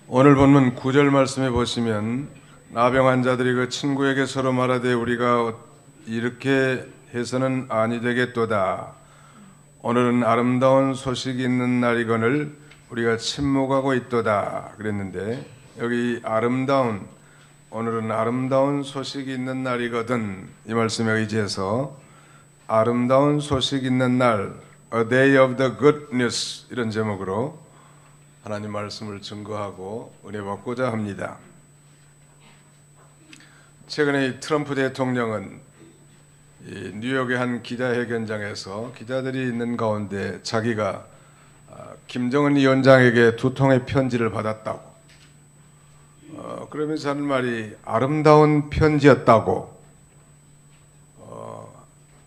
오늘 본문 9절 말씀에 보시면 나병 환자들이 그 친구에게 서로 말하되 우리가 이렇게 해서는 아니 되겠도다. 오늘은 아름다운 소식이 있는 날이거늘 우리가 침묵하고 있도다 그랬는데, 여기 오늘은 아름다운 소식이 있는 날이거든, 이 말씀에 의지해서 아름다운 소식 있는 날, A Day of the Good News, 이런 제목으로 하나님 말씀을 증거하고 은혜 받고자 합니다. 최근에 이 트럼프 대통령은 이 뉴욕의 한 기자회견장에서 기자들이 있는 가운데 자기가 김정은 위원장에게 2통의 편지를 받았다고, 그러면서 하는 말이 아름다운 편지였다고,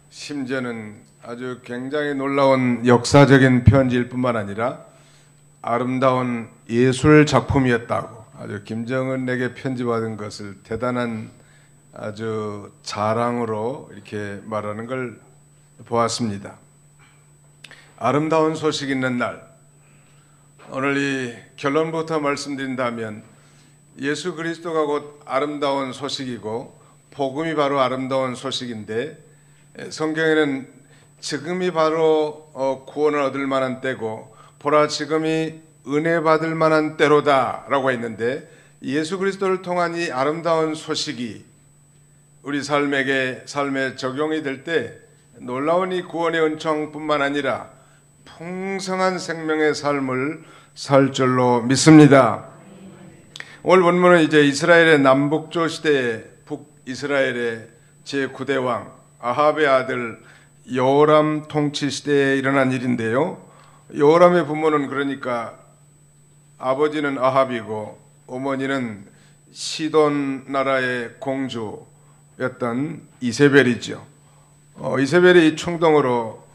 심지어는 아주 굉장히 놀라운 역사적인 편지일 뿐만 아니라 아름다운 예술 작품이었다고, 아주 김정은에게 편지받은 것을 대단한 아주 자랑으로 이렇게 말하는 걸 보았습니다. 아름다운 소식 있는 날, 오늘 이 결론부터 말씀드린다면 예수 그리스도가 곧 아름다운 소식이고 복음이 바로 아름다운 소식인데, 성경에는 지금이 바로 구원을 얻을 만한 때고 보라 지금이 은혜 받을 만한 때로다 라고 했는데, 예수 그리스도를 통한 이 아름다운 소식이 우리 삶에 적용이 될 때 놀라운 이 구원의 은총뿐만 아니라 풍성한 생명의 삶을 살 줄로 믿습니다. 오늘 본문은 이제 이스라엘의 남북조 시대에 북이스라엘의 제9대 왕 아합의 아들 여호람 통치 시대에 일어난 일인데요, 여호람의 부모는 그러니까 아버지는 아합이고 어머니는 시돈 나라의 공주였던 이세벨이죠. 이세벨의 충동으로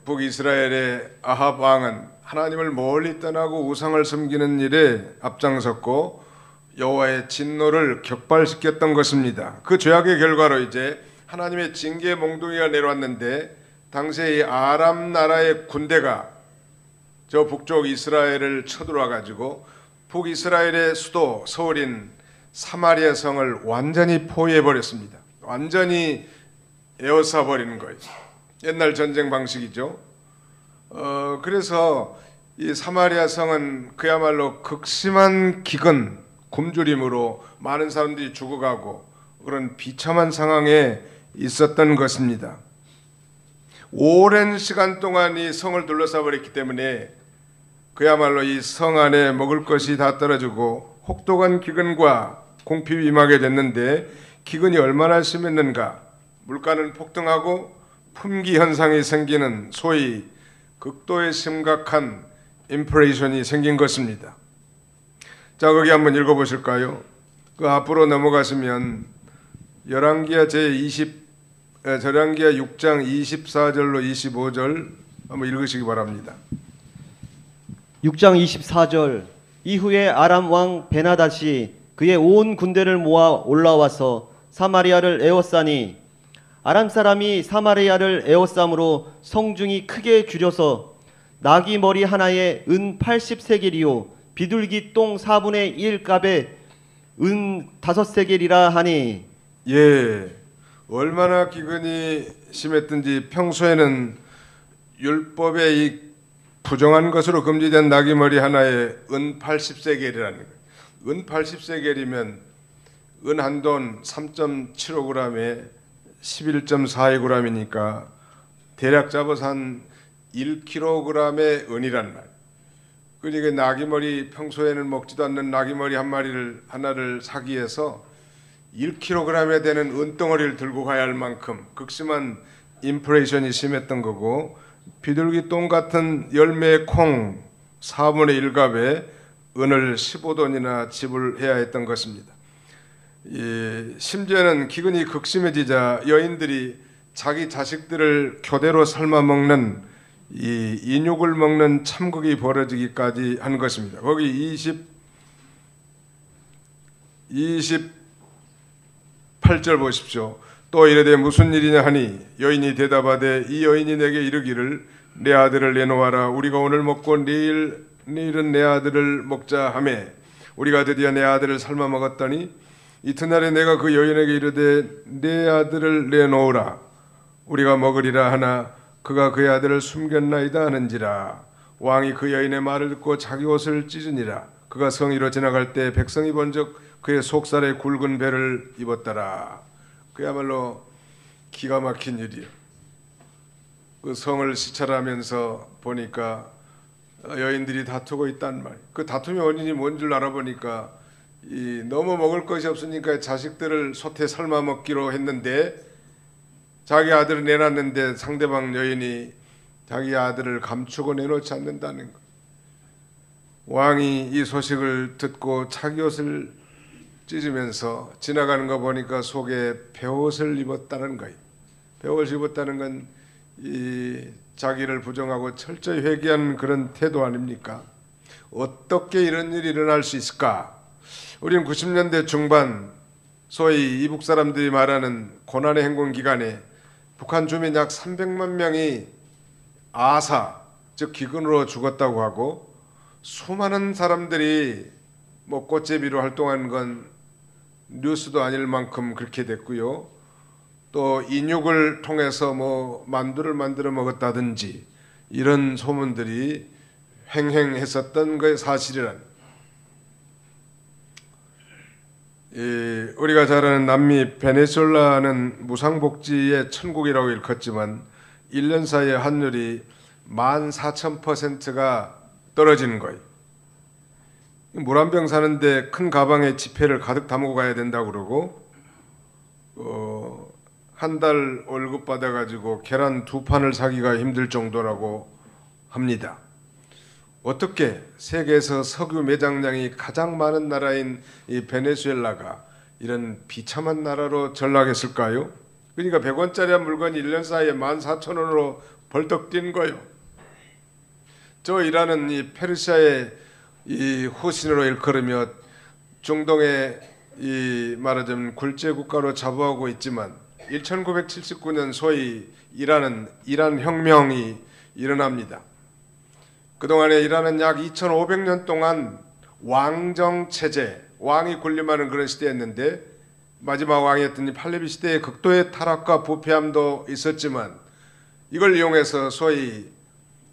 북이스라엘의 아합 왕은 하나님을 멀리 떠나고 우상을 섬기는 일에 앞장섰고 여호와의 진노를 격발시켰던 것입니다. 그 죄악의 결과로 이제 하나님의 징계의 몽둥이가 내려왔는데, 당시에 이 아람 나라의 군대가 저 북쪽 이스라엘을 쳐들어와 가지고 북이스라엘의 수도 서울인 사마리아 성을 완전히 포위해 버렸습니다. 완전히 에워싸 버리는 거예요. 옛날 전쟁 방식이죠. 그래서 이 사마리아 성은 그야말로 극심한 기근, 굶주림으로 많은 사람들이 죽어가고 그런 비참한 상황에 있었던 것입니다. 오랜 시간 동안 이 성을 둘러싸 버렸기 때문에 그야말로 이 성 안에 먹을 것이 다 떨어지고 혹독한 기근과 공핍이 임하게 됐는데, 기근이 얼마나 심했는가, 물가는 폭등하고 품귀 현상이 생기는 소위 극도의 심각한 인플레이션이 생긴 것입니다. 자, 거기 한번 읽어보실까요? 그 앞으로 넘어가시면 열왕기하 6장 24절로 25절 한번 읽으시기 바랍니다. 6장 24절. 이후에 아람 왕 베나닷이 그의 온 군대를 모아 올라와서 사마리아를 에워싸니, 아람 사람이 사마리아를 에워싸므로 성중이 크게 줄여서 나귀 머리 하나에 은 80세겔이요 비둘기 똥 4분의 1 값에 은 5세겔이라 하니. 예, 얼마나 기근이 심했든지 평소에는 율법에 이 부정한 것으로 금지된 나귀 머리 하나에 은 80세겔이라는 거예요. 은 80세겔이면 은 한 돈 3.75g에 11.42g이니까 대략 잡아서 한 1kg의 은이란 말. 그러니까 나귀 머리, 평소에는 먹지도 않는 나귀 머리 하나를 사기 위해서 1kg에 되는 은덩어리를 들고 가야 할 만큼 극심한 인플레이션이 심했던 거고, 비둘기 똥 같은 열매의 콩 4분의 1값에 은을 15돈이나 지불해야 했던 것입니다. 심지어는 기근이 극심해지자 여인들이 자기 자식들을 교대로 삶아 먹는 이 인육을 먹는 참극이 벌어지기까지 한 것입니다. 거기 28절 보십시오. 또 이르되 무슨 일이냐 하니 여인이 대답하되 이 여인이 내게 이르기를 내 아들을 내놓아라. 우리가 오늘 먹고 내일 내일은 내 아들을 먹자 하매 우리가 드디어 내 아들을 삶아 먹었더니 이튿날에 내가 그 여인에게 이르되 내 아들을 내놓으라 우리가 먹으리라 하나 그가 그의 아들을 숨겼나이다 하는지라. 왕이 그 여인의 말을 듣고 자기 옷을 찢으니라. 그가 성위로 지나갈 때 백성이 본즉 그의 속살에 굵은 배를 입었더라. 그야말로 기가 막힌 일이요. 그 성을 시찰하면서 보니까 여인들이 다투고 있단 말이에요. 그 다툼의 원인이 뭔 줄 알아보니까 너무 먹을 것이 없으니까 자식들을 솥에 삶아 먹기로 했는데 자기 아들을 내놨는데 상대방 여인이 자기 아들을 감추고 내놓지 않는다는 것. 왕이 이 소식을 듣고 자기 옷을 찢으면서 지나가는 거 보니까 속에 베옷을 입었다는 거예요. 베옷을 입었다는 건 이 자기를 부정하고 철저히 회개한 그런 태도 아닙니까? 어떻게 이런 일이 일어날 수 있을까? 우리는 90년대 중반 소위 이북 사람들이 말하는 고난의 행군 기간에 북한 주민 약 300만 명이 아사, 즉 기근으로 죽었다고 하고 수많은 사람들이 꽃제비로 활동한 건 뉴스도 아닐 만큼 그렇게 됐고요. 또 인육을 통해서 만두를 만들어 먹었다든지 이런 소문들이 횡행했었던 것이 사실이란. 우리가 잘 아는 남미 베네수엘라는 무상복지의 천국이라고 일컫지만 1년 사이에 환율이 14,000%가 떨어지는 거예요. 물 한 병 사는데 큰 가방에 지폐를 가득 담고 가야 된다고 그러고 한 달 월급 받아가지고 계란 2판을 사기가 힘들 정도라고 합니다. 어떻게 세계에서 석유 매장량이 가장 많은 나라인 이 베네수엘라가 이런 비참한 나라로 전락했을까요? 그러니까 100원짜리 한 물건이 1년 사이에 14,000원으로 벌떡 뛴 거예요. 저 이란은 이 페르시아의 이 후신으로 일컬으며 중동의 이 말하자면 굴제 국가로 자부하고 있지만 1979년 소위 이란 혁명이 일어납니다. 그동안에 이란은 약 2500년 동안 왕정체제, 왕이 군림하는 그런 시대였는데 마지막 왕이었던 이 팔레비 시대의 극도의 타락과 부패함도 있었지만 이걸 이용해서 소위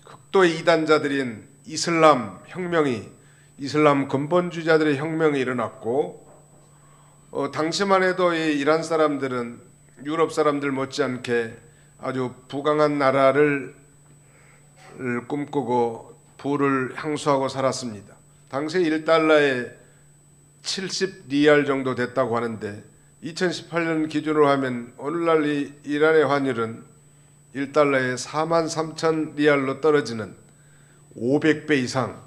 극도의 이단자들인 이슬람 근본주의자들의 혁명이 일어났고 당시만 해도 이 이란 사람들은 유럽 사람들 못지않게 아주 부강한 나라를 꿈꾸고 부를 향수하고 살았습니다. 당시 1달러에 70리알 정도 됐다고 하는데 2018년 기준으로 하면 오늘날 이 이란의 환율은 1달러에 43,000리알로 떨어지는 500배 이상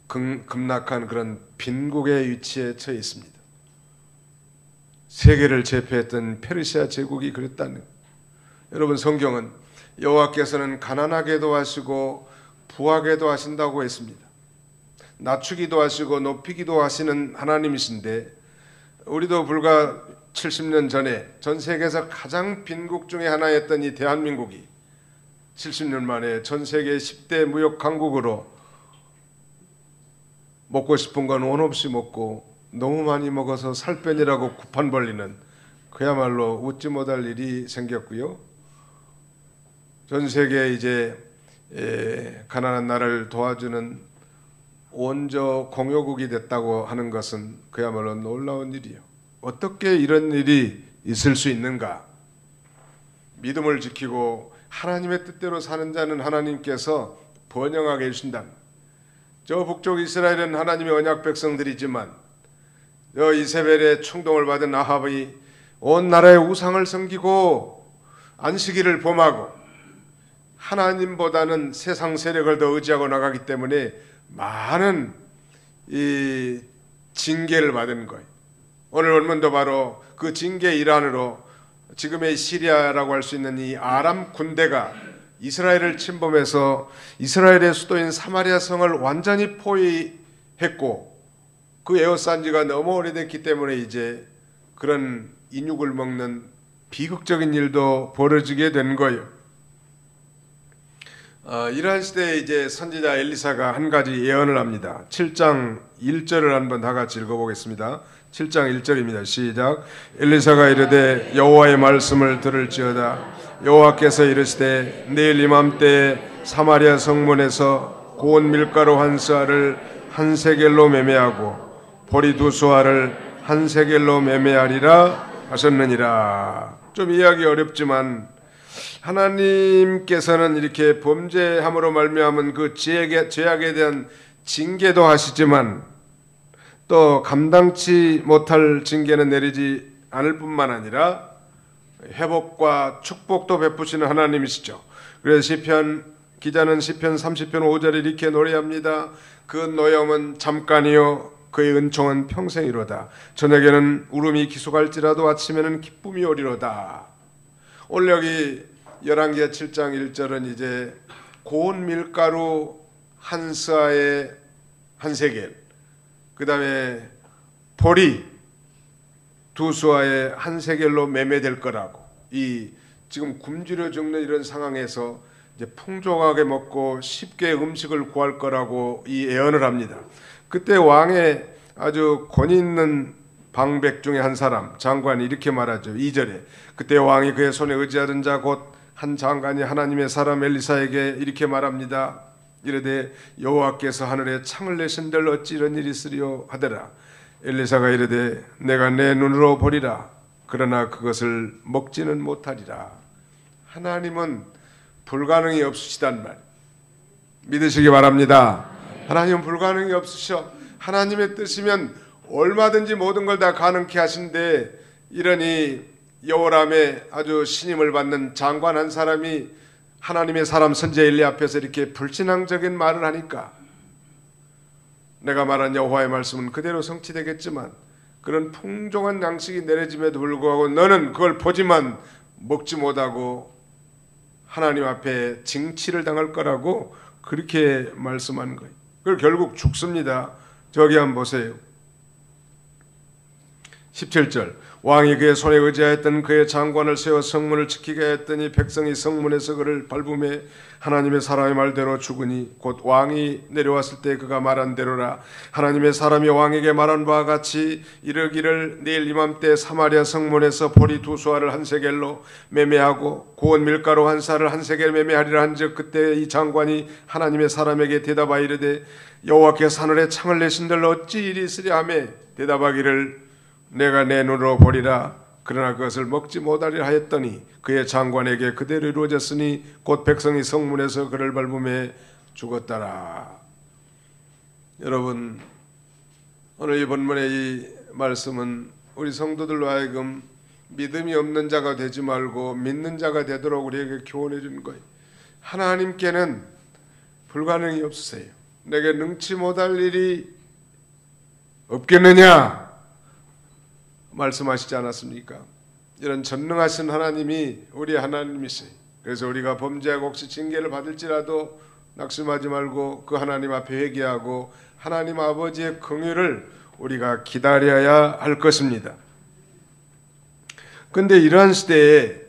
급락한 그런 빈국의 위치에 처해 있습니다. 세계를 제패했던 페르시아 제국이 그랬다는. 여러분, 성경은 여호와께서는 가난하게도 하시고 부하게도 하신다고 했습니다. 낮추기도 하시고 높이기도 하시는 하나님이신데 우리도 불과 70년 전에 전 세계에서 가장 빈국 중에 하나였던 이 대한민국이 70년 만에 전 세계 10대 무역 강국으로 먹고 싶은 건 원 없이 먹고 너무 많이 먹어서 살 빼느라고 구판 벌리는 그야말로 웃지 못할 일이 생겼고요. 전 세계에 이제 가난한 나라를 도와주는 원조 공여국이 됐다고 하는 것은 그야말로 놀라운 일이에요. 어떻게 이런 일이 있을 수 있는가? 믿음을 지키고 하나님의 뜻대로 사는 자는 하나님께서 번영하게 해주신다. 저 북쪽 이스라엘은 하나님의 언약 백성들이지만 이세벨의 충동을 받은 아합이 온 나라의 우상을 섬기고 안식일을 범하고 하나님보다는 세상 세력을 더 의지하고 나가기 때문에 많은 이 징계를 받은 거예요. 오늘 본문도 바로 그 징계의 일환으로 지금의 시리아라고 할 수 있는 이 아람 군대가 이스라엘을 침범해서 이스라엘의 수도인 사마리아 성을 완전히 포위했고 그 에워싼 지가 너무 오래됐기 때문에 이제 그런 인육을 먹는 비극적인 일도 벌어지게 된 거예요. 이러한 시대에 이제 선지자 엘리사가 한 가지 예언을 합니다. 7장 1절을 한번 다 같이 읽어보겠습니다. 7장 1절입니다. 시작. 엘리사가 이르되 여호와의 말씀을 들을지어다. 여호와께서 이르시되 내일 이맘때에 사마리아 성문에서 고운 밀가루 한 스아를 한 세겔로 매매하고 보리 두 수아를 한 세겔로 매매하리라 하셨느니라. 좀 이해하기 어렵지만 하나님께서는 이렇게 범죄함으로 말미암은 그 죄악에 대한 징계도 하시지만 또 감당치 못할 징계는 내리지 않을 뿐만 아니라 회복과 축복도 베푸시는 하나님이시죠. 그래서 시편 기자는 시편 30편 5절에 이렇게 노래합니다. 그 노염은 잠깐이요 그의 은총은 평생이로다. 저녁에는 울음이 기속할지라도 아침에는 기쁨이 오리로다. 오늘 여기 열왕기하 7장 1절은 이제 고운 밀가루 한 스아에 한 세겔, 그 다음에 보리 두 수아에 한 세겔로 매매될 거라고, 이 지금 굶주려 죽는 이런 상황에서 이제 풍족하게 먹고 쉽게 음식을 구할 거라고 이 예언을 합니다. 그때 왕의 아주 권위 있는 방백 중에 한 사람 장관이 이렇게 말하죠. 2절에 그때 왕이 그의 손에 의지하던 자 곧 한 장관이 하나님의 사람 엘리사에게 이렇게 말합니다. 이르되 여호와께서 하늘에 창을 내신들 어찌 이런 일이 있으리요 하더라. 엘리사가 이르되 내가 내 눈으로 보리라. 그러나 그것을 먹지는 못하리라. 하나님은 불가능이 없으시단 말 믿으시기 바랍니다. 하나님은 불가능이 없으셔. 하나님의 뜻이면 얼마든지 모든 걸 다 가능케 하신데, 이러니 여호람의 아주 신임을 받는 장관 한 사람이 하나님의 사람 선지자 엘리 앞에서 이렇게 불신앙적인 말을 하니까 내가 말한 여호와의 말씀은 그대로 성취되겠지만 그런 풍족한 양식이 내려짐에도 불구하고 너는 그걸 보지만 먹지 못하고 하나님 앞에 징치를 당할 거라고 그렇게 말씀한 거예요. 그걸 결국 죽습니다. 저기 한번 보세요. 17절 왕이 그의 손에 의지하였던 그의 장관을 세워 성문을 지키게 하였더니 백성이 성문에서 그를 밟음에 하나님의 사람의 말대로 죽으니 곧 왕이 내려왔을 때 그가 말한 대로라. 하나님의 사람이 왕에게 말한 바와 같이 이르기를 내일 이맘때 사마리아 성문에서 보리 두 수아를 한 세겔로 매매하고 고운 밀가루 한 사를 한 세겔 매매하리라 한즉 그때 이 장관이 하나님의 사람에게 대답하여 이르되 여호와께서 하늘에 창을 내신들 어찌 일이 있으랴 하며 대답하기를 내가 내 눈으로 보리라. 그러나 그것을 먹지 못하리라 하였더니 그의 장관에게 그대로 이루어졌으니 곧 백성이 성문에서 그를 밟음에 죽었더라. 여러분, 오늘 이 본문의 이 말씀은 우리 성도들로 하여금 믿음이 없는 자가 되지 말고 믿는 자가 되도록 우리에게 교훈해 주는 거예요. 하나님께는 불가능이 없으세요. 내게 능치 못할 일이 없겠느냐 말씀하시지 않았습니까? 이런 전능하신 하나님이 우리 하나님이세요. 그래서 우리가 범죄하고 혹시 징계를 받을지라도 낙심하지 말고 그 하나님 앞에 회개하고 하나님 아버지의 긍휼을 우리가 기다려야 할 것입니다. 그런데 이러한 시대에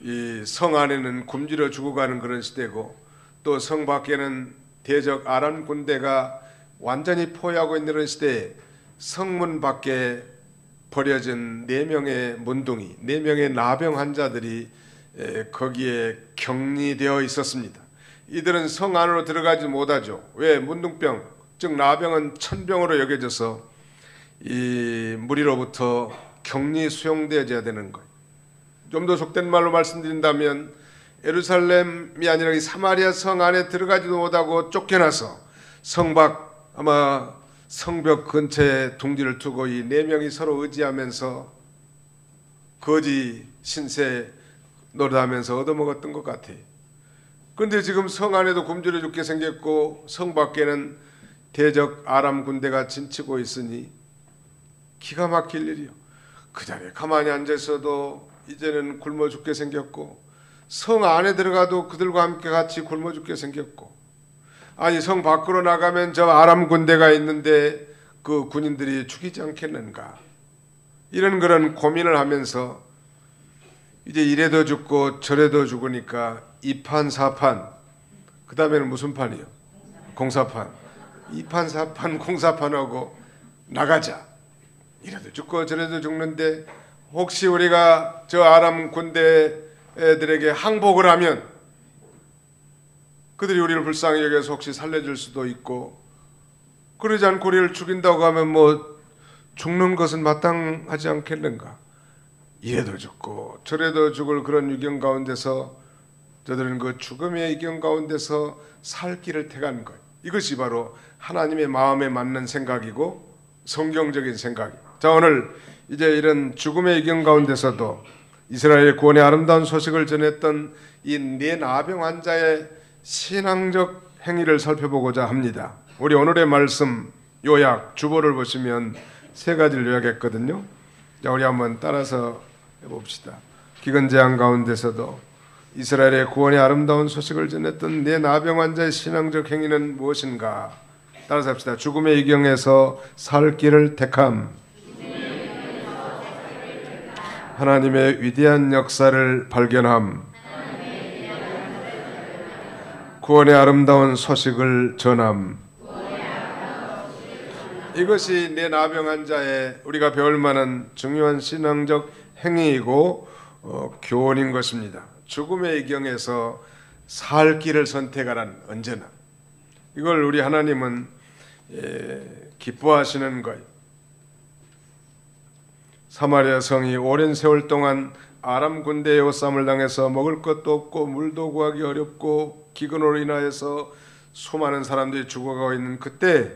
이 성 안에는 굶주려 죽어가는 그런 시대고 또 성 밖에는 대적 아람 군대가 완전히 포위하고 있는 그런 시대에 성문 밖에 버려진 4명의 문둥이, 4명의 나병 환자들이 거기에 격리되어 있었습니다. 이들은 성 안으로 들어가지 못하죠. 왜? 문둥병, 즉 나병은 천병으로 여겨져서 이 무리로부터 격리 수용되어져야 되는 거예요. 좀 더 속된 말로 말씀드린다면 예루살렘이 아니라 이 사마리아 성 안에 들어가지도 못하고 쫓겨나서 성 밖 아마 성벽 근처에 둥지를 두고 이 4명이 서로 의지하면서 거지 신세 노릇하면서 얻어먹었던 것 같아요. 그런데 지금 성 안에도 굶주려 죽게 생겼고 성 밖에는 대적 아람 군대가 진치고 있으니 기가 막힐 일이요. 그 자리에 가만히 앉아 있어도 이제는 굶어 죽게 생겼고 성 안에 들어가도 그들과 함께 같이 굶어 죽게 생겼고, 아니 성 밖으로 나가면 저 아람 군대가 있는데 그 군인들이 죽이지 않겠는가, 이런 그런 고민을 하면서 이제 이래도 죽고 저래도 죽으니까 이판사판 그 다음에는 무슨 판이요? 공사판. 2판, 4판, 공사판하고 나가자. 이래도 죽고 저래도 죽는데 혹시 우리가 저 아람 군대 애들에게 항복을 하면 그들이 우리를 불쌍히 여겨서 혹시 살려줄 수도 있고, 그러지 않고 우리를 죽인다고 하면 뭐 죽는 것은 마땅하지 않겠는가. 이래도 죽고 저래도 죽을 그런 위경 가운데서 저들은 그 죽음의 위경 가운데서 살 길을 택한 것, 이것이 바로 하나님의 마음에 맞는 생각이고 성경적인 생각이에요. 자, 오늘 이제 이런 죽음의 위경 가운데서도 이스라엘의 구원의 아름다운 소식을 전했던 이 네 나병 환자의 신앙적 행위를 살펴보고자 합니다. 우리 오늘의 말씀 요약 주보를 보시면 세 가지를 요약했거든요. 자, 우리 한번 따라서 해봅시다. 기근 재앙 가운데서도 이스라엘의 구원의 아름다운 소식을 전했던 네 나병 환자의 신앙적 행위는 무엇인가? 따라서 합시다. 죽음의 위경에서 살 길을 택함. 하나님의 위대한 역사를 발견함. 구원의 아름다운 소식을 전함. 이것이 내 나병 환자의 우리가 배울 만한 중요한 신앙적 행위이고 교훈인 것입니다. 죽음의 위경에서 살 길을 선택하란, 언제나 이걸 우리 하나님은 기뻐하시는 거예요. 사마리아 성이 오랜 세월 동안 아람 군대의 옷삼을 당해서 먹을 것도 없고 물도 구하기 어렵고 기근으로 인하여서 수많은 사람들이 죽어가고 있는 그때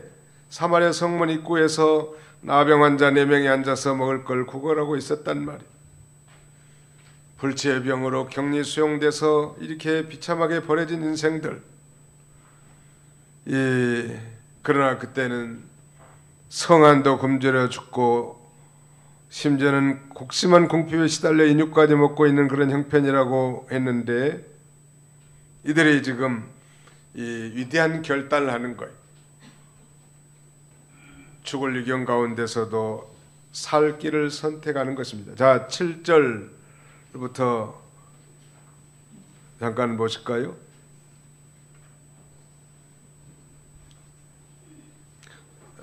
사마리아 성문 입구에서 나병 환자 4명이 앉아서 먹을 걸 구걸하고 있었단 말이에요. 불치의 병으로 격리 수용돼서 이렇게 비참하게 버려진 인생들, 그러나 그때는 성안도 굶주려 죽고 심지어는 곡심한 궁핍에 시달려 인육까지 먹고 있는 그런 형편이라고 했는데, 이들이 지금 이 위대한 결단을 하는 거예요. 죽을 위경 가운데서도 살 길을 선택하는 것입니다. 자, 7절부터 잠깐 보실까요?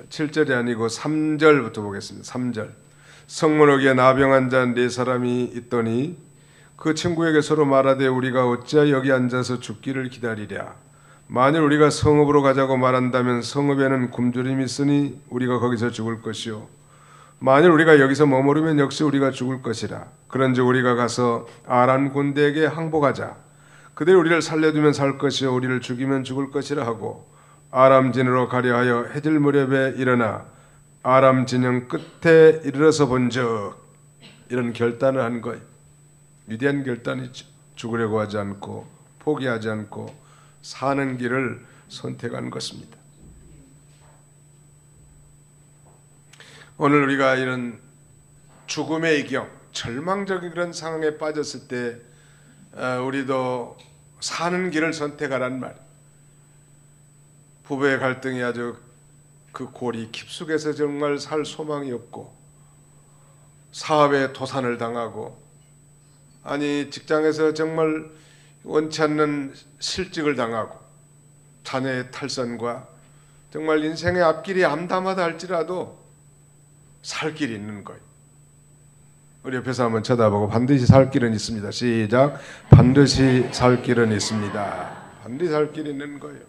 7절이 아니고 3절부터 보겠습니다. 3절. 성문옥에 나병 환자 4사람이 있더니 그 친구에게 서로 말하되 우리가 어찌하여 여기 앉아서 죽기를 기다리랴. 만일 우리가 성읍으로 가자고 말한다면 성읍에는 굶주림이 있으니 우리가 거기서 죽을 것이요, 만일 우리가 여기서 머무르면 역시 우리가 죽을 것이라. 그런즉 우리가 가서 아람 군대에게 항복하자. 그들이 우리를 살려두면 살 것이요 우리를 죽이면 죽을 것이라 하고 아람 진으로 가려 하여 해질 무렵에 일어나 아람 진영 끝에 이르러서 본즉, 이런 결단을 한 거예요. 위대한 결단이죠. 죽으려고 하지 않고 포기하지 않고 사는 길을 선택한 것입니다. 오늘 우리가 이런 죽음의 위경, 절망적인 그런 상황에 빠졌을 때 우리도 사는 길을 선택하란 말. 부부의 갈등이 아주 그 골이 깊숙해서 정말 살 소망이 없고, 사업에 도산을 당하고, 아니 직장에서 정말 원치 않는 실직을 당하고, 자녀의 탈선과 정말 인생의 앞길이 암담하다 할지라도 살 길이 있는 거예요. 우리 옆에서 한번 쳐다보고 반드시 살 길은 있습니다. 시작. 반드시 살 길은 있습니다. 반드시 살 길이 있는 거예요.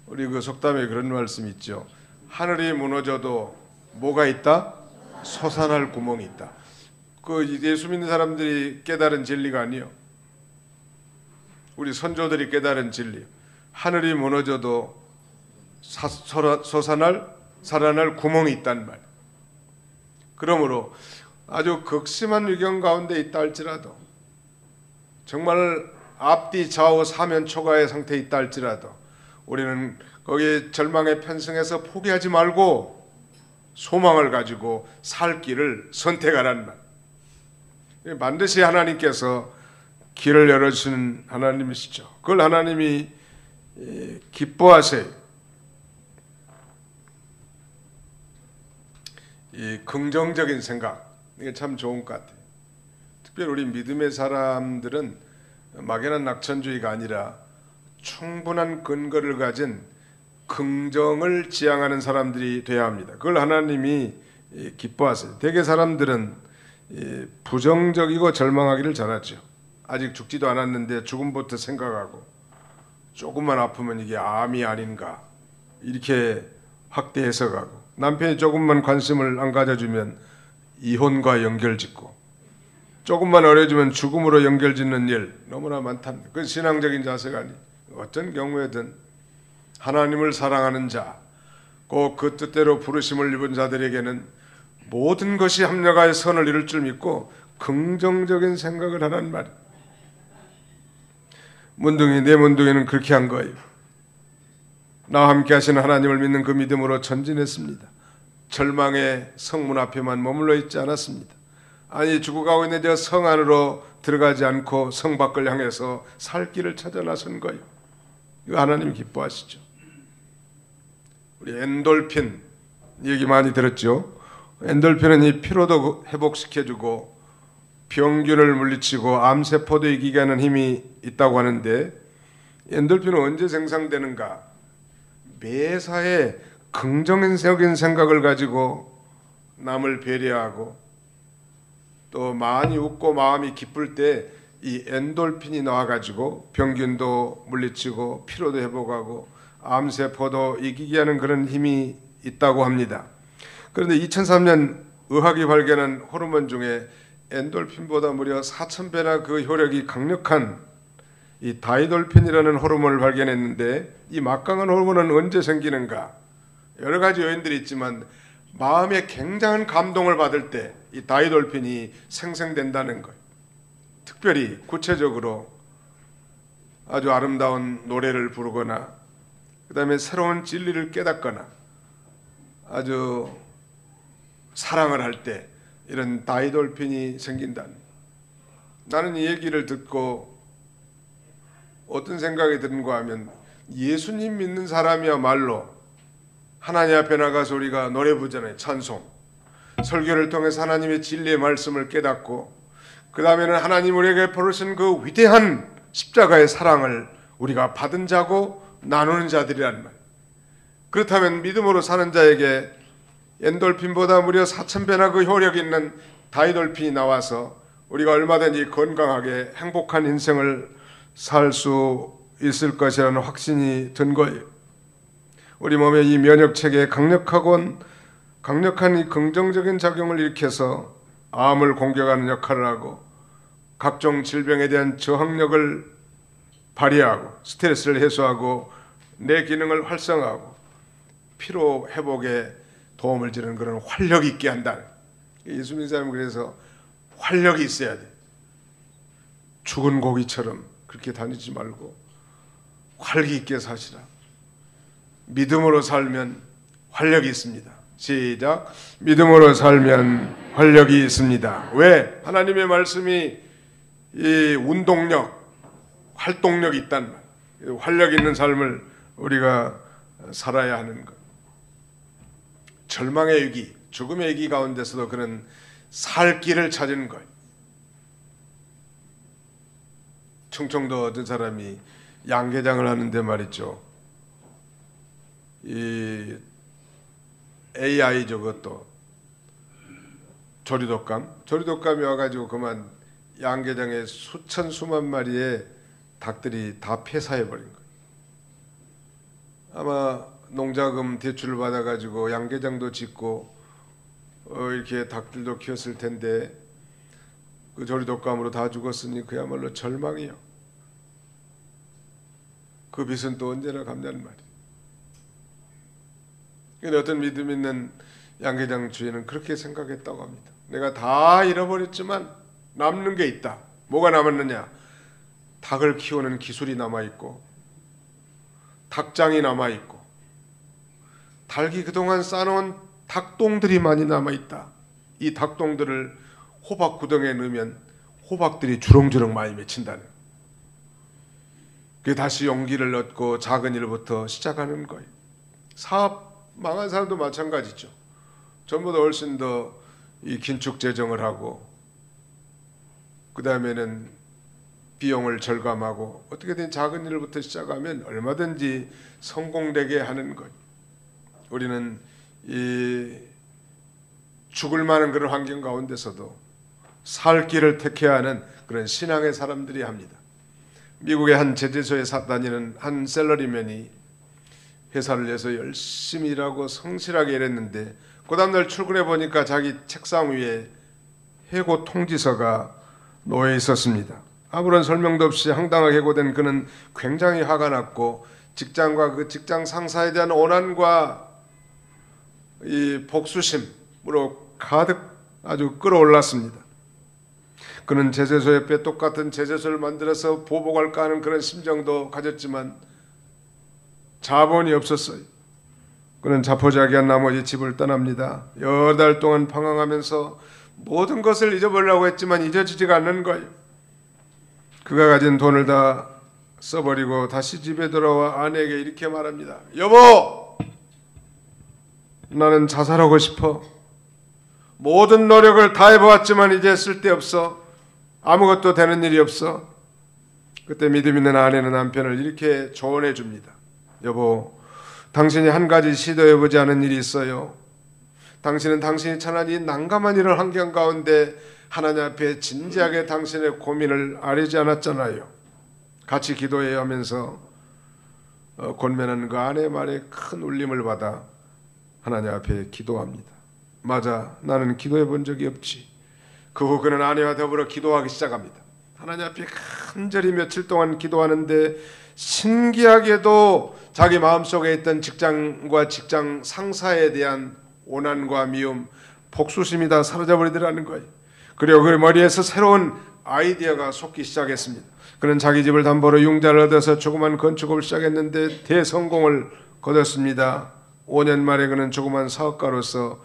우리 그 속담에 그런 말씀이 있죠. 하늘이 무너져도 뭐가 있다? 솟아날 구멍이 있다. 그 예수 믿는 사람들이 깨달은 진리가 아니요, 우리 선조들이 깨달은 진리. 하늘이 무너져도 살아날 구멍이 있단 말. 그러므로 아주 극심한 위경 가운데 있다 할지라도, 정말 앞뒤 좌우 사면 초가의 상태에 있다 할지라도 우리는 거기에 절망에 편승해서 포기하지 말고 소망을 가지고 살 길을 선택하라는 말. 반드시 하나님께서 길을 열어주시는 하나님이시죠. 그걸 하나님이 기뻐하세요. 이 긍정적인 생각, 이게 참 좋은 것 같아요. 특별히 우리 믿음의 사람들은 막연한 낙천주의가 아니라 충분한 근거를 가진 긍정을 지향하는 사람들이 되어야 합니다. 그걸 하나님이 기뻐하세요. 대개 사람들은 부정적이고 절망하기를 잘하죠. 아직 죽지도 않았는데 죽음부터 생각하고 조금만 아프면 이게 암이 아닌가 이렇게 확대 해석하고, 남편이 조금만 관심을 안 가져주면 이혼과 연결짓고, 조금만 어려주면 죽음으로 연결짓는 일 너무나 많답니다. 그건 신앙적인 자세가 아니, 어떤 경우에든 하나님을 사랑하는 자, 꼭 그 뜻대로 부르심을 입은 자들에게는 모든 것이 합력하여 선을 이룰 줄 믿고 긍정적인 생각을 하라는 말이에요. 문둥이, 내 문둥이는 그렇게 한 거예요. 나와 함께 하시는 하나님을 믿는 그 믿음으로 전진했습니다. 절망의 성문 앞에만 머물러 있지 않았습니다. 아니, 죽어가고 있는 저 성 안으로 들어가지 않고 성 밖을 향해서 살 길을 찾아 나선 거예요. 이거 하나님 기뻐하시죠. 우리 엔돌핀 얘기 많이 들었죠. 엔돌핀은 이 피로도 회복시켜주고 병균을 물리치고 암세포도 이기게 하는 힘이 있다고 하는데, 엔돌핀은 언제 생성되는가? 매사에 긍정적인 생각을 가지고 남을 배려하고 또 많이 웃고 마음이 기쁠 때 이 엔돌핀이 나와가지고 병균도 물리치고 피로도 회복하고 암세포도 이기게 하는 그런 힘이 있다고 합니다. 그런데 2003년 의학이 발견한 호르몬 중에 엔돌핀보다 무려 4,000배나 그 효력이 강력한 이 다이돌핀이라는 호르몬을 발견했는데, 이 막강한 호르몬은 언제 생기는가? 여러 가지 요인들이 있지만 마음에 굉장한 감동을 받을 때 이 다이돌핀이 생성된다는 거예요. 특별히 구체적으로 아주 아름다운 노래를 부르거나, 그 다음에 새로운 진리를 깨닫거나, 아주 사랑을 할 때 이런 다이돌핀이 생긴다는. 나는 이 얘기를 듣고 어떤 생각이 드는가 하면, 예수님 믿는 사람이야말로 하나님 앞에 나가서 우리가 노래 부르잖아요. 찬송. 설교를 통해서 하나님의 진리의 말씀을 깨닫고, 그 다음에는 하나님 우리에게 베푸신 그 위대한 십자가의 사랑을 우리가 받은 자고 나누는 자들이란 말. 그렇다면 믿음으로 사는 자에게 엔돌핀보다 무려 4,000배나 그 효력이 있는 다이돌핀이 나와서 우리가 얼마든지 건강하게 행복한 인생을 살 수 있을 것이라는 확신이 든 거예요. 우리 몸의 이 면역체계에 강력한 이 긍정적인 작용을 일으켜서 암을 공격하는 역할을 하고, 각종 질병에 대한 저항력을 발휘하고, 스트레스를 해소하고, 내 기능을 활성화하고, 피로 회복에 도움을 주는 그런 활력 있게 한다. 예수 믿는 사람은 그래서 활력이 있어야 돼. 죽은 고기처럼 그렇게 다니지 말고 활기 있게 사시라. 믿음으로 살면 활력이 있습니다. 시작. 믿음으로 살면 활력이 있습니다. 왜? 하나님의 말씀이 이 운동력, 활동력이 있단 말. 활력 있는 삶을 우리가 살아야 하는 것. 절망의 위기, 죽음의 위기 가운데서도 그런 살 길을 찾은 것. 충청도 어떤 사람이 양계장을 하는데 말이죠. 이 AI 저것도 조리독감이 와가지고 그만 양계장에 수천 수만 마리의 닭들이 다 폐사해버린 거예요. 아마 농자금 대출을 받아가지고 양계장도 짓고 이렇게 닭들도 키웠을 텐데 그 조리독감으로 다 죽었으니 그야말로 절망이요. 그 빚은 또 언제나 갚냐는 말이에요. 근데 어떤 믿음 있는 양계장 주인은 그렇게 생각했다고 합니다. 내가 다 잃어버렸지만 남는 게 있다. 뭐가 남았느냐? 닭을 키우는 기술이 남아있고, 닭장이 남아있고, 닭이 그동안 쌓아놓은 닭똥들이 많이 남아있다. 이 닭똥들을 호박 구덩이에 넣으면 호박들이 주렁주렁 많이 맺힌다는. 그게 다시 용기를 얻고 작은 일부터 시작하는 거예요. 사업 망한 사람도 마찬가지죠. 전보다 훨씬 더 이 긴축 재정을 하고, 그 다음에는 비용을 절감하고 어떻게든 작은 일부터 시작하면 얼마든지 성공되게 하는 것. 우리는 이 죽을 만한 그런 환경 가운데서도 살 길을 택해야 하는 그런 신앙의 사람들이 합니다. 미국의 한 제재소에 다니는 한 셀러리맨이 회사를 위해서 열심히 일하고 성실하게 일했는데 그 다음날 출근해 보니까 자기 책상 위에 해고 통지서가 놓여 있었습니다. 아무런 설명도 없이 황당하게 해고된 그는 굉장히 화가 났고 직장과 그 직장 상사에 대한 오난과 이 복수심으로 가득 아주 끌어올랐습니다. 그는 제재소 옆에 똑같은 제재소를 만들어서 보복할까 하는 그런 심정도 가졌지만 자본이 없었어요. 그는 자포자기한 나머지 집을 떠납니다. 8달 동안 방황하면서 모든 것을 잊어버리려고 했지만 잊어지지가 않는 거예요. 그가 가진 돈을 다 써버리고 다시 집에 돌아와 아내에게 이렇게 말합니다. 여보, 나는 자살하고 싶어. 모든 노력을 다 해보았지만 이제 쓸데없어. 아무것도 되는 일이 없어. 그때 믿음 있는 아내는 남편을 이렇게 조언해 줍니다. 여보, 당신이 한 가지 시도해보지 않은 일이 있어요. 당신은 당신이 처한 이 난감한 이런 환경 가운데 하나님 앞에 진지하게 당신의 고민을 아뢰지 않았잖아요. 같이 기도해야 하면서 권면하는 그 아내의 말에 큰 울림을 받아 하나님 앞에 기도합니다. 맞아, 나는 기도해 본 적이 없지. 그 후 그는 아내와 더불어 기도하기 시작합니다. 하나님 앞에 간절히 며칠 동안 기도하는데 신기하게도 자기 마음속에 있던 직장과 직장 상사에 대한 오난과 미움, 복수심이 다 사라져버리더라는 거예요. 그리고 그 머리에서 새로운 아이디어가 솟기 시작했습니다. 그는 자기 집을 담보로 융자를 얻어서 조그만 건축업을 시작했는데 대성공을 거뒀습니다. 5년 만에 그는 조그만 사업가로서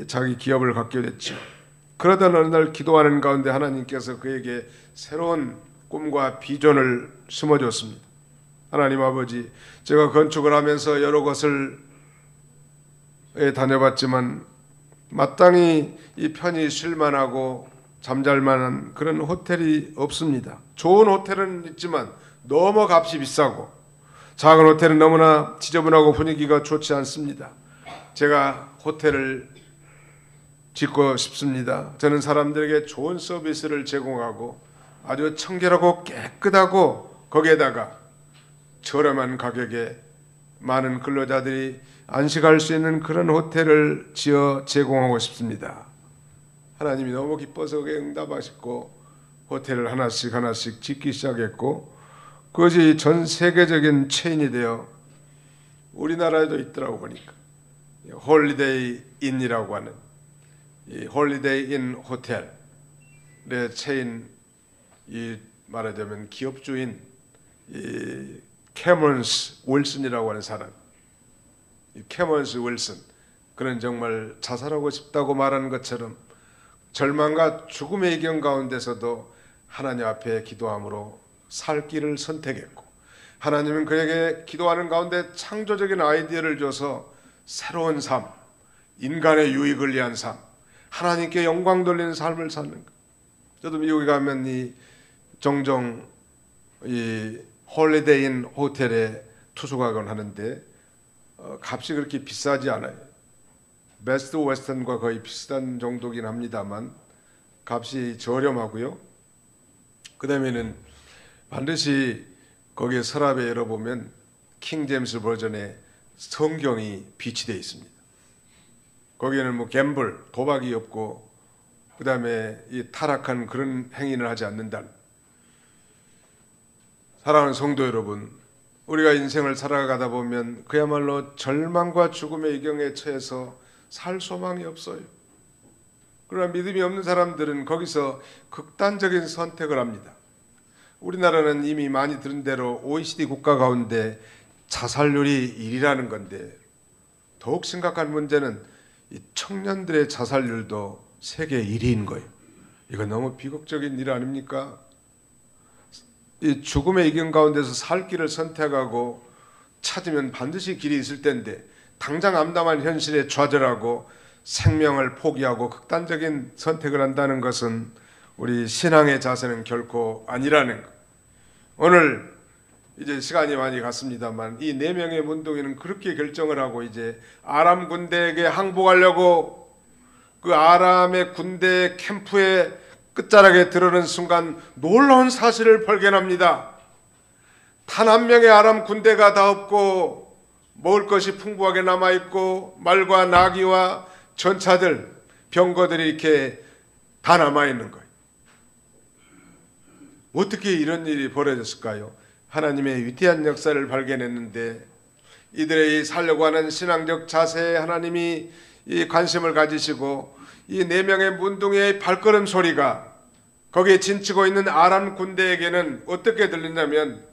자기 기업을 갖게 됐죠. 그러던 어느 날 기도하는 가운데 하나님께서 그에게 새로운 꿈과 비전을 심어줬습니다. 하나님 아버지, 제가 건축을 하면서 여러 곳을 다녀봤지만 마땅히 이 편히 쉴만하고 잠잘만한 그런 호텔이 없습니다. 좋은 호텔은 있지만 너무 값이 비싸고 작은 호텔은 너무나 지저분하고 분위기가 좋지 않습니다. 제가 호텔을 짓고 싶습니다. 저는 사람들에게 좋은 서비스를 제공하고 아주 청결하고 깨끗하고 거기에다가 저렴한 가격에 많은 근로자들이 안식할 수 있는 그런 호텔을 지어 제공하고 싶습니다. 하나님이 너무 기뻐서 그에 응답하셨고 호텔을 하나씩 짓기 시작했고 그것이 전 세계적인 체인이 되어 우리나라에도 있더라고 보니까 홀리데이 인이라고 하는 이 홀리데이 인 호텔의 체인 이 말하자면 기업주인 이 캐머런스 윌슨이라고 하는 사람, 이 캐머런스 윌슨 그는 정말 자살하고 싶다고 말하는 것처럼 절망과 죽음의 이경 가운데서도 하나님 앞에 기도함으로 살 길을 선택했고 하나님은 그에게 기도하는 가운데 창조적인 아이디어를 줘서 새로운 삶, 인간의 유익을 위한 삶, 하나님께 영광 돌리는 삶을 사는 것. 저도 미국에 가면 이 종종 이 홀리데이 인 호텔에 투숙하곤 하는데 값이 그렇게 비싸지 않아요. 베스트 웨스턴과 거의 비슷한 정도긴 합니다만 값이 저렴하고요. 그 다음에는 반드시 거기에 서랍에 열어보면 킹 제임스 버전의 성경이 비치되어 있습니다. 거기에는 뭐 갬블, 도박이 없고 그 다음에 이 타락한 그런 행위를 하지 않는다는. 사랑하는 성도 여러분, 우리가 인생을 살아가다 보면 그야말로 절망과 죽음의 이경에 처해서 살 소망이 없어요. 그러나 믿음이 없는 사람들은 거기서 극단적인 선택을 합니다. 우리나라는 이미 많이 들은 대로 OECD 국가 가운데 자살률이 1위라는 건데 더욱 심각한 문제는 이 청년들의 자살률도 세계 1위인 거예요. 이건 너무 비극적인 일 아닙니까? 이 죽음의 이경 가운데서 살 길을 선택하고 찾으면 반드시 길이 있을 텐데 당장 암담한 현실에 좌절하고 생명을 포기하고 극단적인 선택을 한다는 것은 우리 신앙의 자세는 결코 아니라는 것. 오늘 이제 시간이 많이 갔습니다만 이 네 명의 문둥이는 그렇게 결정을 하고 이제 아람 군대에게 항복하려고 그 아람의 군대 캠프에 끝자락에 들어오는 순간 놀라운 사실을 발견합니다. 단 한 명의 아람 군대가 다 없고 먹을 것이 풍부하게 남아있고 말과 나귀와 전차들, 병거들이 이렇게 다 남아있는 거예요. 어떻게 이런 일이 벌어졌을까요? 하나님의 위대한 역사를 발견했는데 이들의 살려고 하는 신앙적 자세에 하나님이 이 관심을 가지시고 이 네 명의 문둥이의 발걸음 소리가 거기에 진치고 있는 아람 군대에게는 어떻게 들리냐면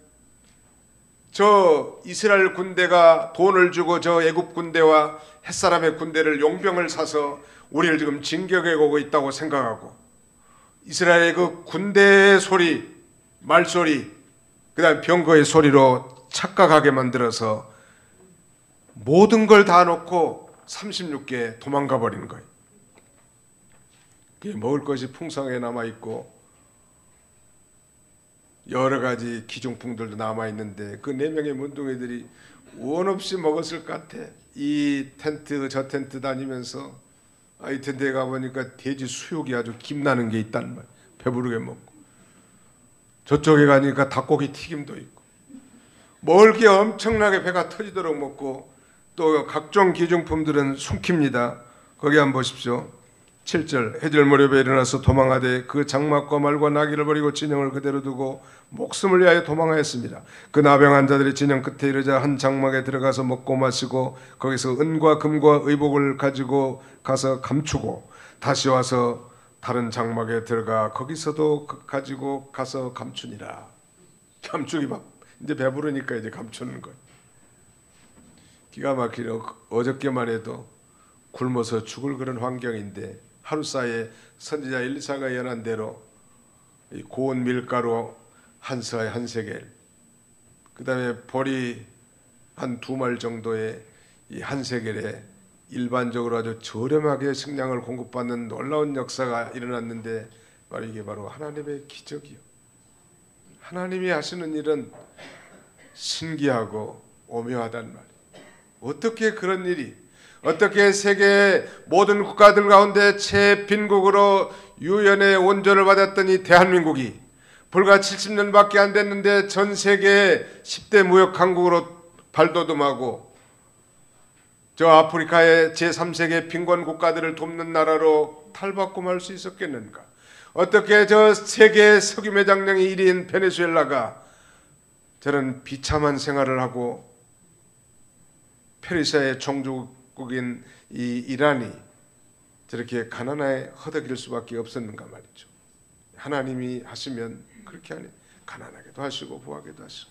저 이스라엘 군대가 돈을 주고 저 애굽 군대와 햇사람의 군대를 용병을 사서 우리를 지금 진격해 오고 있다고 생각하고 이스라엘의 그 군대의 소리, 말소리, 그 다음 병거의 소리로 착각하게 만들어서 모든 걸 다 놓고 36개 도망가 버리는 거예요. 먹을 것이 풍성하게 남아있고 여러 가지 기중품들도 남아있는데 그 네 명의 문둥이들이 원 없이 먹었을 것 같아. 이 텐트 저 텐트 다니면서 이 텐트에 가보니까 돼지 수육이 아주 김나는 게 있단 말이야. 배부르게 먹고 저쪽에 가니까 닭고기 튀김도 있고 먹을 게 엄청나게 배가 터지도록 먹고 또 각종 기중품들은 숨깁니다. 거기 한번 보십시오. 7절 해질 무렵에 일어나서 도망하되 그 장막과 말과 나귀를 버리고 진영을 그대로 두고 목숨을 위하여 도망하였습니다. 그 나병한 자들이 진영 끝에 이르자 한 장막에 들어가서 먹고 마시고 거기서 은과 금과 의복을 가지고 가서 감추고 다시 와서 다른 장막에 들어가 거기서도 가지고 가서 감추니라. 감추기 막 이제 배부르니까 이제 감추는 거예요. 기가 막히네. 어저께만 해도 굶어서 죽을 그런 환경인데 하루 사이에 선지자 엘리사가 예언한 대로 고운 밀가루 한 서에 한 세겔, 그 다음에 보리 한 2말 정도의 이 한 세겔에 일반적으로 아주 저렴하게 식량을 공급받는 놀라운 역사가 일어났는데 바로 이게 바로 하나님의 기적이요. 하나님이 하시는 일은 신기하고 오묘하단 말이에요. 어떻게 그런 일이 어떻게 세계의 모든 국가들 가운데 최빈국으로 유엔의 원조를 받았던 이 대한민국이 불과 70년밖에 안 됐는데 전 세계의 10대 무역 강국으로 발돋움하고 저 아프리카의 제3세계 빈곤 국가들을 돕는 나라로 탈바꿈 할 수 있었겠는가? 어떻게 저 세계의 석유 매장량이 1위인 베네수엘라가 저런 비참한 생활을 하고 페르시아의 종주국인 이 이란이 저렇게 가난에 허덕일 수밖에 없었는가 말이죠. 하나님이 하시면 그렇게 하네. 가난하게도 하시고 부하게도 하시고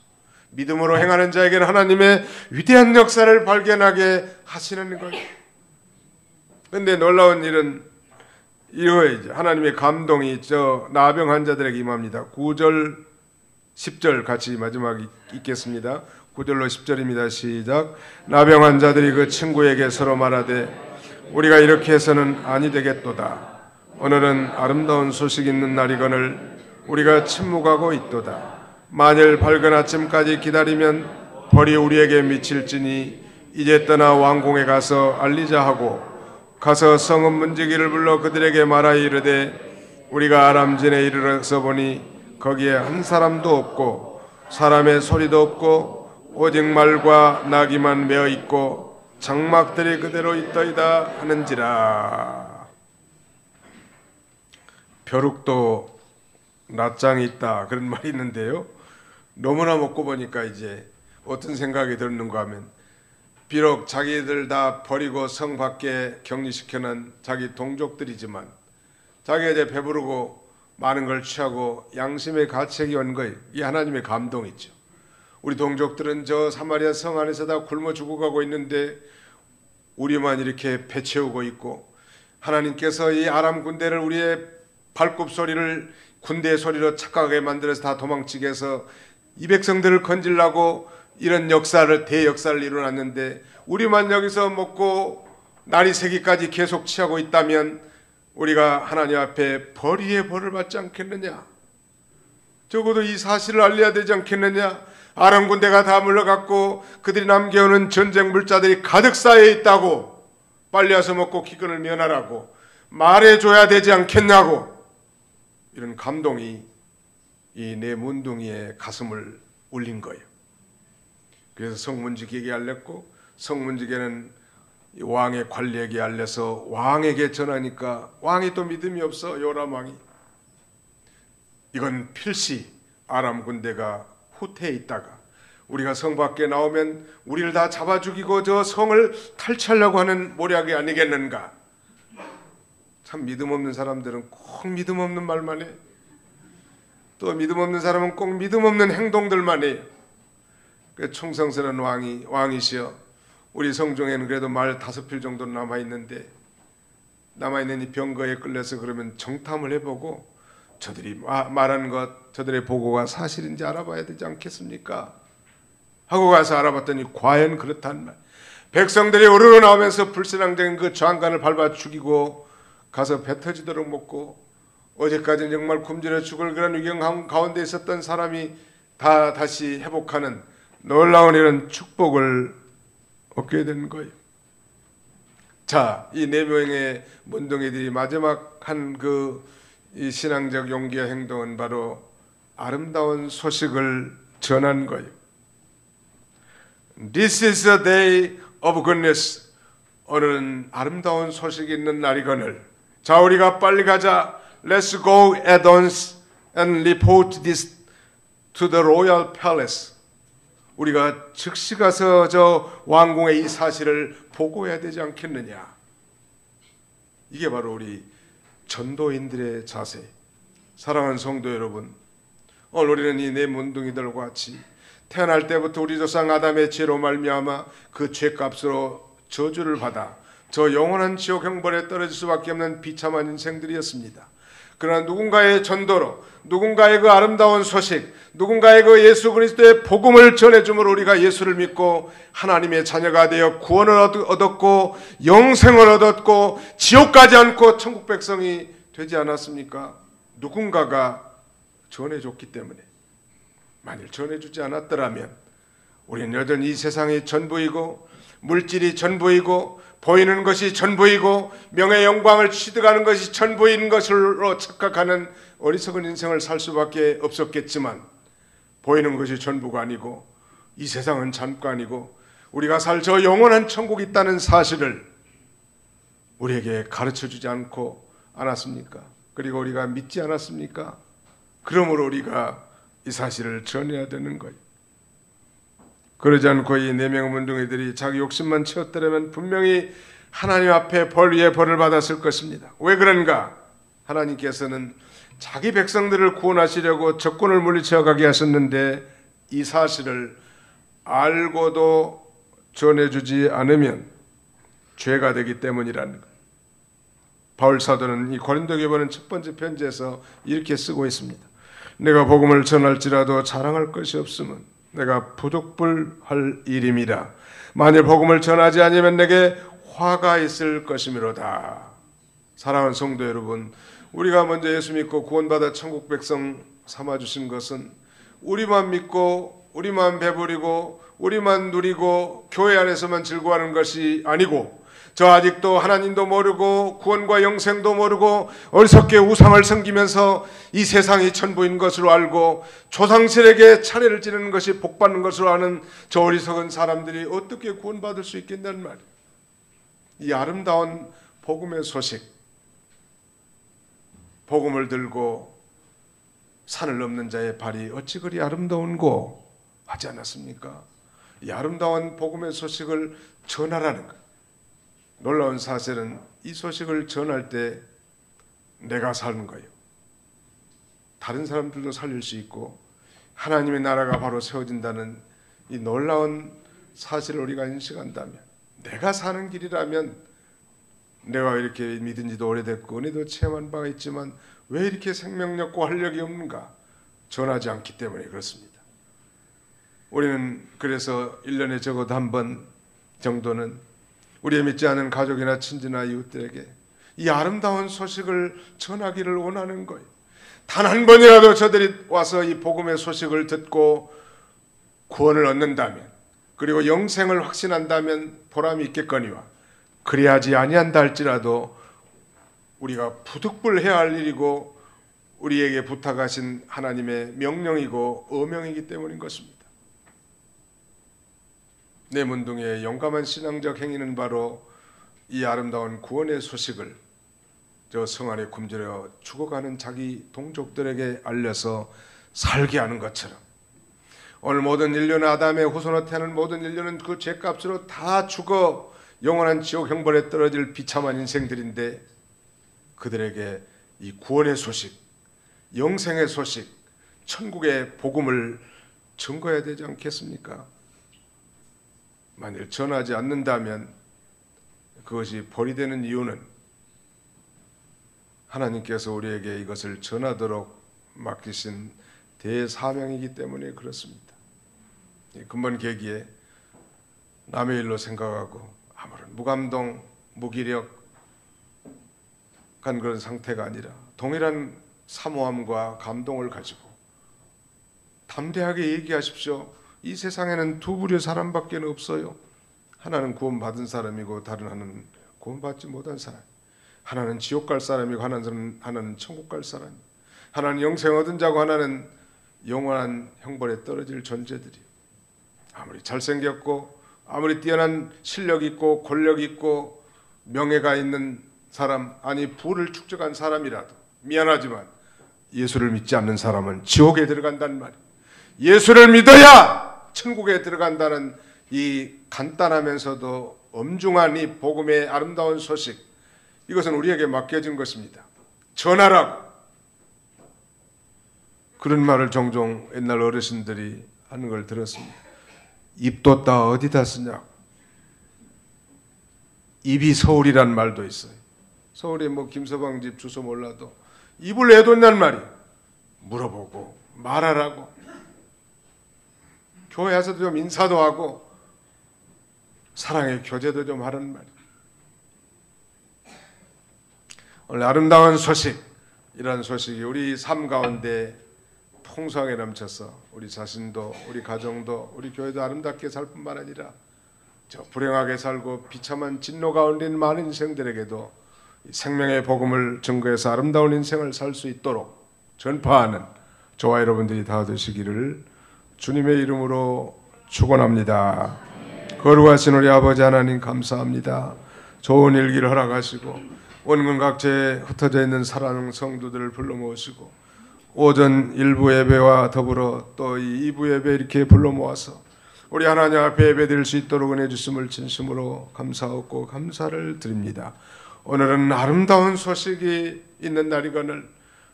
믿음으로 행하는 자에게는 하나님의 위대한 역사를 발견하게 하시는 거예요. 그런데 놀라운 일은 이거예요. 하나님의 감동이 저 나병 환자들에게 임합니다. 9절 10절 같이 마지막 읽겠습니다. 9절로 10절입니다. 시작. 나병 환자들이 그 친구에게 서로 말하되 우리가 이렇게 해서는 아니 되겠도다. 오늘은 아름다운 소식 있는 날이거늘 우리가 침묵하고 있도다. 만일 밝은 아침까지 기다리면 벌이 우리에게 미칠지니 이제 떠나 왕궁에 가서 알리자 하고 가서 성읍 문지기를 불러 그들에게 말하여 이르되 우리가 아람진에 이르러서 보니 거기에 한 사람도 없고 사람의 소리도 없고 오직 말과 나귀만 메어 있고 장막들이 그대로 있더이다 하는지라. 벼룩도 낯장이 있다 그런 말이 있는데요. 너무나 먹고 보니까 이제 어떤 생각이 드는가 하면 비록 자기들 다 버리고 성 밖에 격리시켜놓은 자기 동족들이지만 자기가 이제 배부르고 많은 걸 취하고 양심의 가책이 온 거예요. 이 하나님의 감동이죠. 우리 동족들은 저 사마리아 성 안에서 다 굶어 죽어가고 있는데 우리만 이렇게 배 채우고 있고 하나님께서 이 아람 군대를 우리의 발굽 소리를 군대의 소리로 착각하게 만들어서 다 도망치게 해서 이 백성들을 건질라고 이런 역사를 대역사를 일어났는데 우리만 여기서 먹고 날이 새기까지 계속 취하고 있다면 우리가 하나님 앞에 벌이의 벌을 받지 않겠느냐. 적어도 이 사실을 알려야 되지 않겠느냐? 아람 군대가 다 물러갔고 그들이 남겨오는 전쟁 물자들이 가득 쌓여 있다고, 빨리 와서 먹고 기근을 면하라고 말해줘야 되지 않겠냐고. 이런 감동이 이 내 문둥이의 가슴을 울린 거예요. 그래서 성문직에게 알렸고, 성문직에는 왕의 관리에게 알려서 왕에게 전하니까 왕이 또 믿음이 없어. 요람 왕이 이건 필시 아람 군대가 후퇴해 있다가 우리가 성 밖에 나오면 우리를 다 잡아 죽이고 저 성을 탈취하려고 하는 모략이 아니겠는가. 참 믿음 없는 사람들은 꼭 믿음 없는 말만 해. 또 믿음 없는 사람은 꼭 믿음 없는 행동들만 해요. 그 충성스러운 왕이시여, 우리 성중에는 그래도 말 5필 정도 남아있는데, 남아있는 이 병거에 끌려서 그러면 정탐을 해보고 저들이 말하는 것, 저들의 보고가 사실인지 알아봐야 되지 않겠습니까? 하고 가서 알아봤더니 과연 그렇단 말. 백성들이 우르르 나오면서 불신앙적인 그 장관을 밟아 죽이고 가서 배 터지도록 먹고, 어제까지는 정말 굶주려 죽을 그런 위경 가운데 있었던 사람이 다 다시 회복하는 놀라운 이런 축복을 얻게 된 거예요. 자, 이 4명의 문둥이들이 마지막 한 그 이 신앙적 용기와 행동은 바로 아름다운 소식을 전한 거예요. This is a day of goodness. 오늘은 아름다운 소식이 있는 날이거늘. 자, 우리가 빨리 가자. Let's go at once and report this to the royal palace. 우리가 즉시 가서 저 왕궁의 이 사실을 보고해야 되지 않겠느냐. 이게 바로 우리 전도인들의 자세. 사랑하는 성도 여러분, 오늘 우리는 이 네 문둥이들과 같이 태어날 때부터 우리 조상 아담의 죄로 말미암아 그 죄값으로 저주를 받아 저 영원한 지옥 형벌에 떨어질 수밖에 없는 비참한 인생들이었습니다. 그러나 누군가의 전도로, 누군가의 그 아름다운 소식, 누군가의 그 예수 그리스도의 복음을 전해줌으로 우리가 예수를 믿고 하나님의 자녀가 되어 구원을 얻었고 영생을 얻었고 지옥 가지 않고 천국 백성이 되지 않았습니까? 누군가가 전해줬기 때문에. 만일 전해주지 않았더라면 우리는 여전히 이 세상이 전부이고 물질이 전부이고 보이는 것이 전부이고 명예 영광을 취득하는 것이 전부인 것으로 착각하는 어리석은 인생을 살 수밖에 없었겠지만, 보이는 것이 전부가 아니고 이 세상은 잠깐이고 우리가 살 저 영원한 천국이 있다는 사실을 우리에게 가르쳐주지 않았습니까? 그리고 우리가 믿지 않았습니까? 그러므로 우리가 이 사실을 전해야 되는 거예요. 그러지 않고 이 4명의 문둥이들이 자기 욕심만 채웠더라면 분명히 하나님 앞에 벌 위에 벌을 받았을 것입니다. 왜 그런가? 하나님께서는 자기 백성들을 구원하시려고 적군을 물리쳐 가게 하셨는데 이 사실을 알고도 전해주지 않으면 죄가 되기 때문이라는 거예요. 바울 사도는 이 고린도교에 보낸 첫 번째 편지에서 이렇게 쓰고 있습니다. 내가 복음을 전할지라도 자랑할 것이 없으면 내가 부득불할 일임이라. 만일 복음을 전하지 않으면 내게 화가 있을 것이미로다. 사랑하는 성도 여러분, 우리가 먼저 예수 믿고 구원받아 천국 백성 삼아주신 것은 우리만 믿고 우리만 배부리고 우리만 누리고 교회 안에서만 즐거워하는 것이 아니고, 저 아직도 하나님도 모르고 구원과 영생도 모르고 어리석게 우상을 섬기면서 이 세상이 전부인 것으로 알고 조상들에게 차례를 지르는 것이 복받는 것으로 아는 저 어리석은 사람들이 어떻게 구원받을 수 있겠냐는 말이에요. 이 아름다운 복음의 소식, 복음을 들고 산을 넘는 자의 발이 어찌 그리 아름다운고 하지 않았습니까? 이 아름다운 복음의 소식을 전하라는 것. 놀라운 사실은 이 소식을 전할 때 내가 사는 거예요. 다른 사람들도 살릴 수 있고 하나님의 나라가 바로 세워진다는 이 놀라운 사실을 우리가 인식한다면, 내가 사는 길이라면, 내가 이렇게 믿은 지도 오래됐고 은혜도 체험한 바가 있지만 왜 이렇게 생명력과 활력이 없는가? 전하지 않기 때문에 그렇습니다. 우리는 그래서 1년에 적어도 한 번 정도는 우리의 믿지 않은 가족이나 친지나 이웃들에게 이 아름다운 소식을 전하기를 원하는 거예요. 단 한 번이라도 저들이 와서 이 복음의 소식을 듣고 구원을 얻는다면, 그리고 영생을 확신한다면 보람이 있겠거니와, 그래야지 아니한다 할지라도 우리가 부득불해야 할 일이고 우리에게 부탁하신 하나님의 명령이고 어명이기 때문인 것입니다. 내 문둥이의 용감한 신앙적 행위는 바로 이 아름다운 구원의 소식을 저 성 안에 굶주려 죽어가는 자기 동족들에게 알려서 살게 하는 것처럼, 오늘 모든 인류는 아담의 후손으로 태어난 모든 인류는 그 죄값으로 다 죽어 영원한 지옥 형벌에 떨어질 비참한 인생들인데, 그들에게 이 구원의 소식, 영생의 소식, 천국의 복음을 전거해야 되지 않겠습니까? 만일 전하지 않는다면 그것이 벌이 되는 이유는 하나님께서 우리에게 이것을 전하도록 맡기신 대사명이기 때문에 그렇습니다. 근본 계기에 남의 일로 생각하고 아무런 무감동, 무기력한 그런 상태가 아니라 동일한 사모함과 감동을 가지고 담대하게 얘기하십시오. 이 세상에는 두 부류의 사람밖에 없어요. 하나는 구원받은 사람이고 다른 하나는 구원받지 못한 사람. 하나는 지옥 갈 사람이고 하나는 천국 갈 사람. 하나는 영생 얻은 자고 하나는 영원한 형벌에 떨어질 존재들이. 아무리 잘생겼고 아무리 뛰어난 실력 있고 권력 있고 명예가 있는 사람, 아니 부를 축적한 사람이라도 미안하지만 예수를 믿지 않는 사람은 지옥에 들어간다는 말이에요. 예수를 믿어야 천국에 들어간다는 이 간단하면서도 엄중한 이 복음의 아름다운 소식, 이것은 우리에게 맡겨진 것입니다. 전하라고. 그런 말을 종종 옛날 어르신들이 하는 걸 들었습니다. 입 뒀다 어디다 쓰냐고. 입이 서울이란 말도 있어요. 서울에 뭐 김서방 집 주소 몰라도 입을 왜 뒀냔 말이에요. 물어보고 말하라고. 교회 와서도 좀 인사도 하고 사랑의 교제도 좀 하는 말이에요. 오늘 아름다운 소식, 이런 소식이 우리 삶 가운데 풍성하게 넘쳐서 우리 자신도 우리 가정도 우리 교회도 아름답게 살 뿐만 아니라 저 불행하게 살고 비참한 진노 가운데 있는 많은 인생들에게도 생명의 복음을 증거해서 아름다운 인생을 살 수 있도록 전파하는 저와 여러분들이 다 되시기를 주님의 이름으로 축원합니다. 거룩하신 우리 아버지 하나님 감사합니다. 좋은 일기를 허락하시고 원근 각지에 흩어져 있는 사랑하는 성도들을 불러 모으시고 오전 1부 예배와 더불어 또 이 2부 예배 이렇게 불러 모아서 우리 하나님 앞에 예배드릴 수 있도록 은혜 주심을 진심으로 감사하고 감사를 드립니다. 오늘은 아름다운 소식이 있는 날이거늘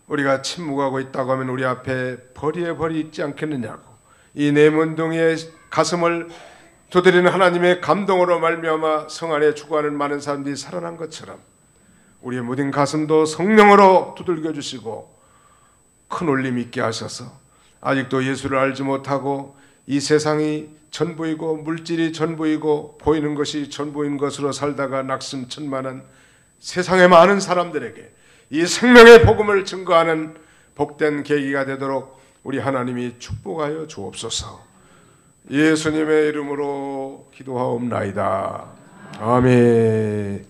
우리가 침묵하고 있다고 하면 우리 앞에 벌이 있지 않겠느냐고, 이 내 문둥이의 가슴을 두드리는 하나님의 감동으로 말미암아 성 안에 추구하는 많은 사람들이 살아난 것처럼 우리의 무딘 가슴도 성령으로 두들겨 주시고 큰 울림 있게 하셔서 아직도 예수를 알지 못하고 이 세상이 전부이고 물질이 전부이고 보이는 것이 전부인 것으로 살다가 낙심천만한 세상의 많은 사람들에게 이 생명의 복음을 증거하는 복된 계기가 되도록 우리 하나님이 축복하여 주옵소서. 예수님의 이름으로 기도하옵나이다. 아멘.